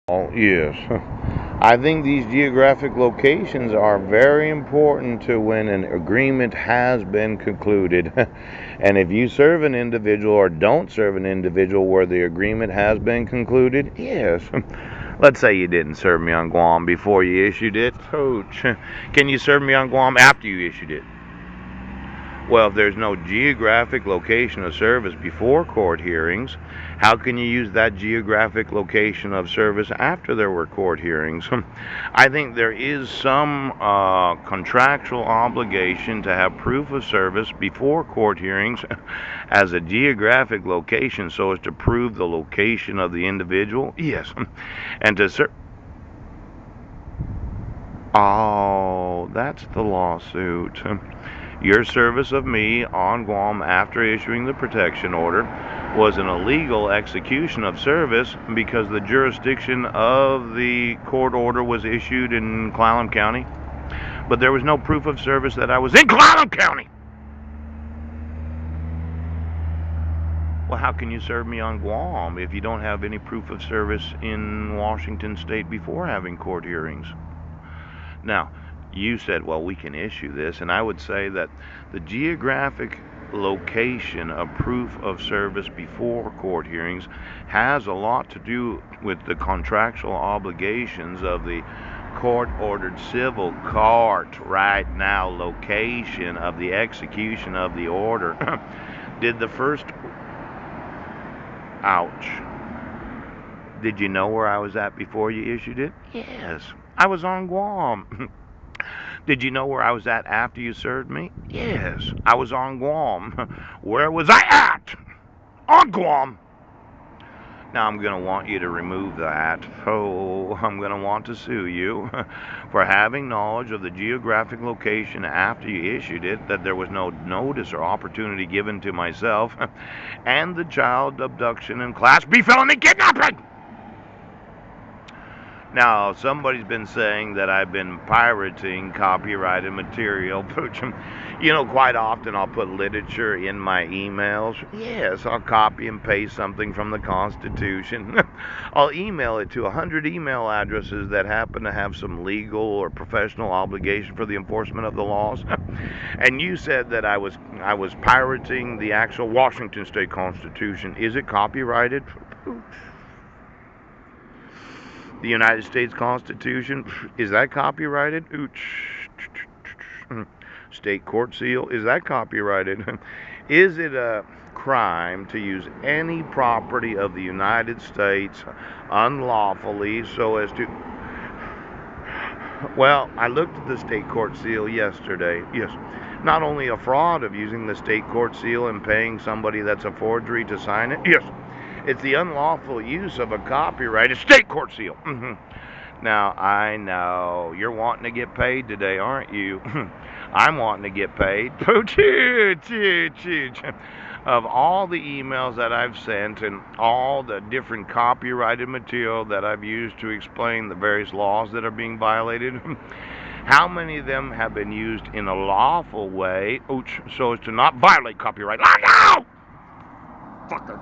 Oh, yes. I think these geographic locations are very important to when an agreement has been concluded. And if you serve an individual or don't serve an individual where the agreement has been concluded, yes. Let's say you didn't serve me on Guam before you issued it. Coach, can you serve me on Guam after you issued it? Well, if there's no geographic location of service before court hearings, how can you use that geographic location of service after there were court hearings? I think there is some contractual obligation to have proof of service before court hearings as a geographic location so as to prove the location of the individual. Yes. And to Oh, that's the lawsuit. Your service of me on Guam after issuing the protection order was an illegal execution of service because the jurisdiction of the court order was issued in Clallam County, but there was no proof of service that I was in Clallam County. Well, how can you serve me on Guam if you don't have any proof of service in Washington State before having court hearings? Now, you said, well, we can issue this, and I would say that the geographic location of proof of service before court hearings has a lot to do with the contractual obligations of the court-ordered civil court right now location of the execution of the order. Did the first... Ouch. Did you know where I was at before you issued it? Yes. I was on Guam. Did you know where I was at after you served me? Yes, I was on Guam. Where was I at? On Guam. Now I'm going to want you to remove that. Oh, I'm going to want to sue you for having knowledge of the geographic location after you issued it, that there was no notice or opportunity given to myself, and the child abduction and Class B felony kidnapping. Now, somebody's been saying that I've been pirating copyrighted material. Quite often I'll put literature in my emails. Yes, I'll copy and paste something from the Constitution. I'll email it to 100 email addresses that happen to have some legal or professional obligation for the enforcement of the laws. And you said that I was pirating the actual Washington State Constitution. Is it copyrighted? The United States Constitution, is that copyrighted? State court seal, is that copyrighted? Is it a crime to use any property of the United States unlawfully so as to... Well, I looked at the state court seal yesterday. Yes, not only a fraud of using the state court seal and paying somebody that's a forgery to sign it. Yes, it's the unlawful use of a copyrighted state court seal. Now, I know you're wanting to get paid today, aren't you? I'm wanting to get paid. Of all the emails that I've sent and all the different copyrighted material that I've used to explain the various laws that are being violated, how many of them have been used in a lawful way so as to not violate copyright? No! Fucker.